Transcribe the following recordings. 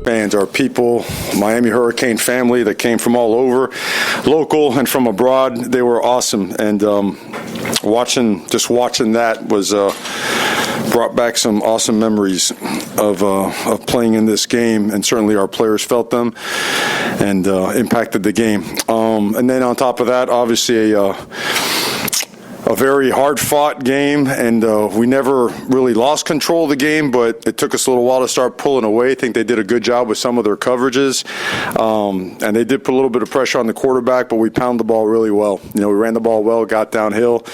fans, our people, Miami Hurricane family that came from all over, local and from abroad. They were awesome, and watching that was brought back some awesome memories of playing in this game, and certainly our players felt them and impacted the game. And then on top of that, obviously a very hard-fought game, and we never really lost control of the game, but it took us a little while to start pulling away. I think they did a good job with some of their coverages, and they did put a little bit of pressure on the quarterback, but we pounded the ball really well. We ran the ball well, got downhill,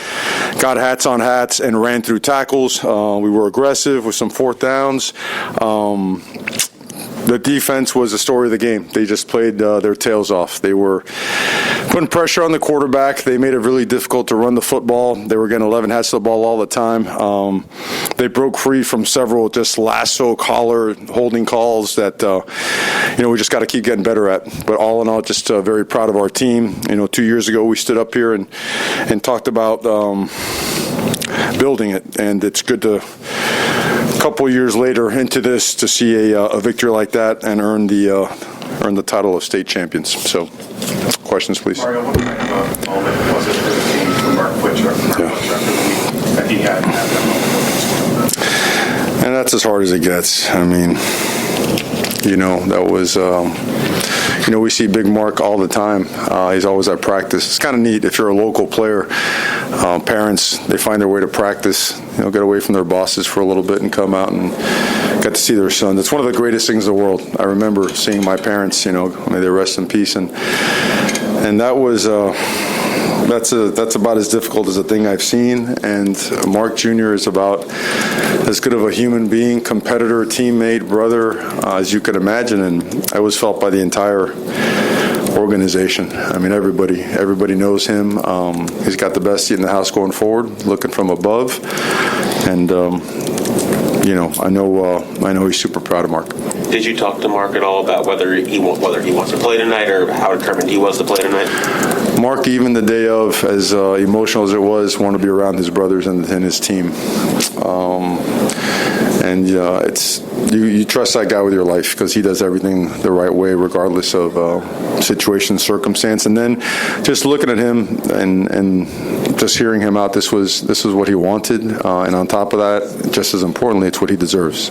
got hats on hats, and ran through tackles. We were aggressive with some fourth downs. The defense was the story of the game. They just played their tails off. They were putting pressure on the quarterback. They made it really difficult to run the football. They were getting 11 hats to the ball all the time. They broke free from several just lasso collar holding calls that we just got to keep getting better at. But all in all, just very proud of our team. 2 years ago we stood up here and talked about building it, and it's good to a couple years later into this to see a victory like that and earn the title of state champions. So, questions, please. Mario, what kind of a moment was it for the team for Mark Fletcher that he had that moment? And that's as hard as it gets. I mean, that was. We see Big Mark all the time. He's always at practice. It's kind of neat if you're a local player. Parents, they find their way to practice, get away from their bosses for a little bit and come out and get to see their son. It's one of the greatest things in the world. I remember seeing my parents, may they rest in peace. And that was, that's about as difficult as a thing I've seen. And Mark Jr. is about as good of a human being, competitor, teammate, brother, as you could imagine. And I was felt by the entire organization. I mean, everybody knows him. He's got the best seat in the house going forward, looking from above. And, I know he's super proud of Mark. Did you talk to Mark at all about whether he wants to play tonight or how determined he was to play tonight? Mark, even the day of, as emotional as it was, wanted to be around his brothers and his team. It's you trust that guy with your life because he does everything the right way, regardless of situation, circumstance. And then just looking at him and just hearing him out, this was what he wanted. And on top of that, just as importantly, it's what he deserves.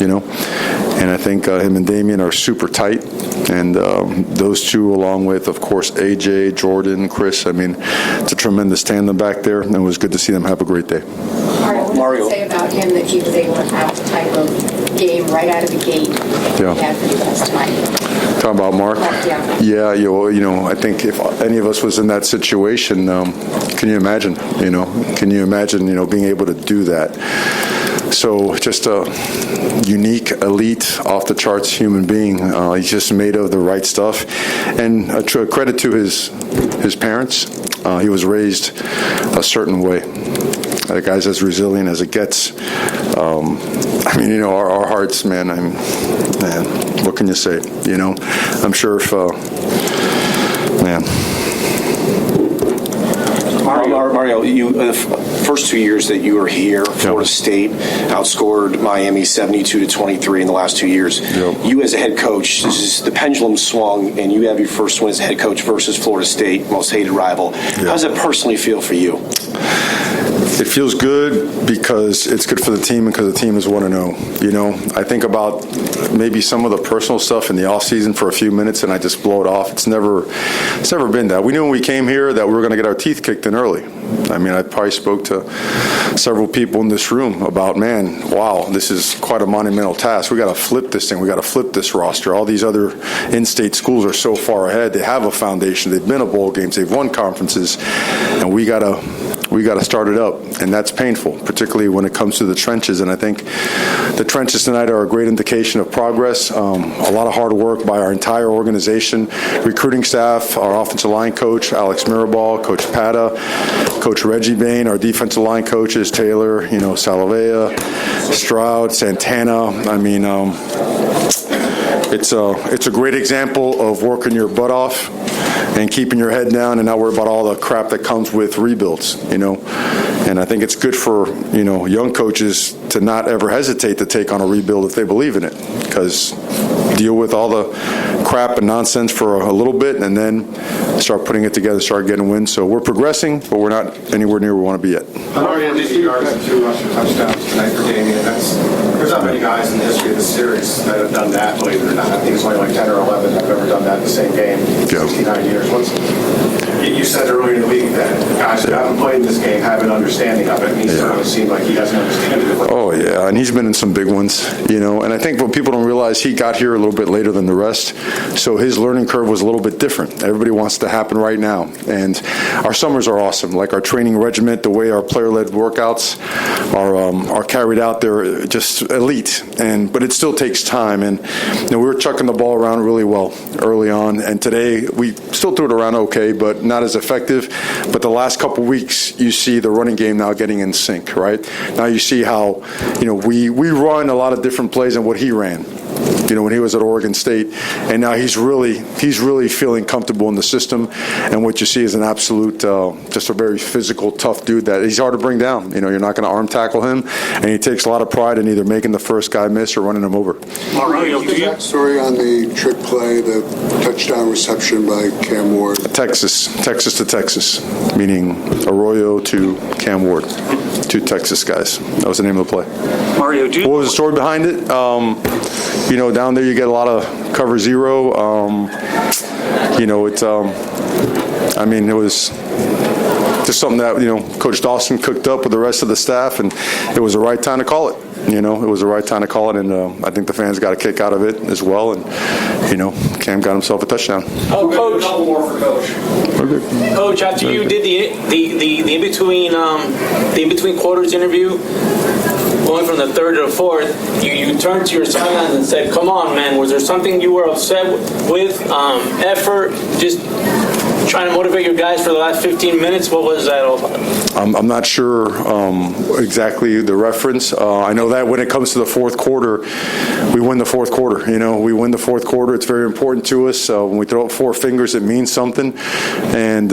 And I think him and Damien are super tight. And those two, along with, of course, AJ, Jordan, Chris, it's a tremendous tandem back there, and it was good to see them have a great day. What did you say about him that he was able to have the type of game right out of the gate that he had for you guys tonight? Talking about Mark? Yeah, I think if any of us was in that situation, can you imagine? Can you imagine, being able to do that? So just a unique, elite, off-the-charts human being. He's just made of the right stuff. And a credit to his parents. He was raised a certain way. The guy's as resilient as it gets. Our hearts, man, what can you say? I'm sure if, Mario, the first 2 years that you were here, Florida State outscored Miami 72-23 in the last 2 years. Yep. You as a head coach, the pendulum swung, and you have your first win as a head coach versus Florida State, most hated rival. Yep. How does it personally feel for you? It feels good because it's good for the team and because the team is 1-0. I think about maybe some of the personal stuff in the offseason for a few minutes and I just blow it off. It's never been that. We knew when we came here that we were going to get our teeth kicked in early. I probably spoke to several people in this room about, wow, this is quite a monumental task. We got to flip this thing. We got to flip this roster. All these other in-state schools are so far ahead. They have a foundation. They've been to bowl games. They've won conferences. And we got to start it up, and that's painful, particularly when it comes to the trenches. And I think the trenches tonight are a great indication of progress. A lot of hard work by our entire organization, recruiting staff, our offensive line coach, Alex Mirabal, Coach Pata, Coach Reggie Bain, our defensive line coaches, Taylor, Salavea, Stroud, Santana. It's a great example of working your butt off and keeping your head down and not worry about all the crap that comes with rebuilds, And I think it's good for, young coaches to not ever hesitate to take on a rebuild if they believe in it, because deal with all the crap and nonsense for a little bit, and then start putting it together, start getting wins. So we're progressing, but we're not anywhere near where we want to be yet. Mario, 50 yards and 2 rushing touchdowns tonight for Damian. There's not many guys in the history of the series that have done that, believe it or not. I think it's only like 10 or 11 that have ever done that in the same game in 69 years. You said earlier in the week that guys who haven't played in this game have an understanding of it, and he certainly seemed like he doesn't understand it. Oh, yeah, and he's been in some big ones, and I think what people don't realize, he got here a little bit later than the rest, so his learning curve was a little bit different. Everybody wants to happen right now, and our summers are awesome. Like our training regiment, the way our player-led workouts are carried out, they're just elite, but it still takes time, and we were chucking the ball around really well early on, and today we still threw it around okay, but not as effective. But the last couple weeks, you see the running game now getting in sync, right? Now you see how, we run a lot of different plays than what he ran, when he was at Oregon State, and now he's really feeling comfortable in the system, and what you see is an absolute, just a very physical, tough dude that he's hard to bring down. You're not going to arm tackle him, and he takes a lot of pride in either making the first guy miss or running him over. Mario, do you story on the trick play, the touchdown reception by Cam Ward? Texas to Texas, meaning Arroyo to Cam Ward, 2 Texas guys. That was the name of the play. Mario, what was the story behind it? Down there you get a lot of cover zero. It was just something that, Coach Dawson cooked up with the rest of the staff, and it was the right time to call it. It was the right time to call it, and I think the fans got a kick out of it as well, and, Cam got himself a touchdown. Oh, Coach. A couple more for Coach. Coach, after you did the in-between quarters interview, going from the third to the fourth, you turned to your sidelines and said, "Come on, man, was there something you were upset with? Effort, just trying to motivate your guys for the last 15 minutes? What was that all about?" I'm not sure exactly the reference. I know that when it comes to the fourth quarter, we win the fourth quarter. We win the fourth quarter. It's very important to us. When we throw up 4 fingers, it means something, and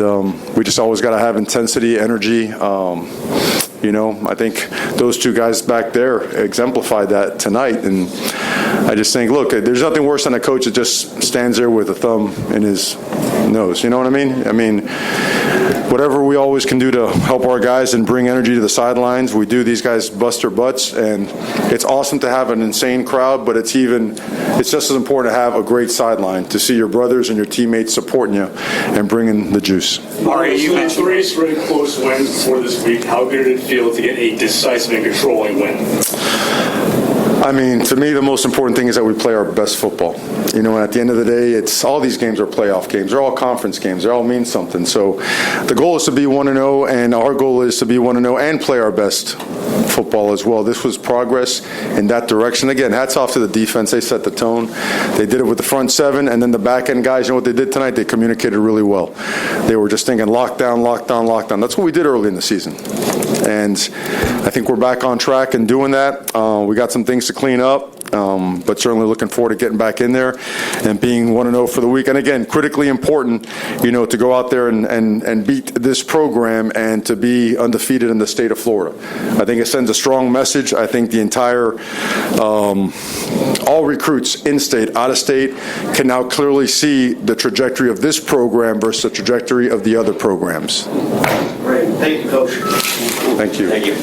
we just always got to have intensity, energy. I think those 2 guys back there exemplified that tonight, and I just think, look, there's nothing worse than a coach that just stands there with a thumb in his nose. You know what I mean? Whatever we always can do to help our guys and bring energy to the sidelines, we do. These guys bust their butts, and it's awesome to have an insane crowd, but it's just as important to have a great sideline, to see your brothers and your teammates supporting you and bringing the juice. Mario, you mentioned 3 straight close wins before this week. How good did it feel to get a decisive and controlling win? To me, the most important thing is that we play our best football. And at the end of the day, all these games are playoff games. They're all conference games. They all mean something. So the goal is to be 1-0, and our goal is to be 1-0 and play our best football as well. This was progress in that direction. Again, hats off to the defense. They set the tone. They did it with the front 7, and then the back end guys, what they did tonight? They communicated really well. They were just thinking lockdown, lockdown, lockdown. That's what we did early in the season. And I think we're back on track and doing that. We got some things to clean up, but certainly looking forward to getting back in there and being 1-0 for the week. And again, critically important, to go out there and beat this program and to be undefeated in the state of Florida. I think it sends a strong message. I think the entire, all recruits in-state, out-of-state, can now clearly see the trajectory of this program versus the trajectory of the other programs. Great. Thank you, Coach. Thank you. Thank you.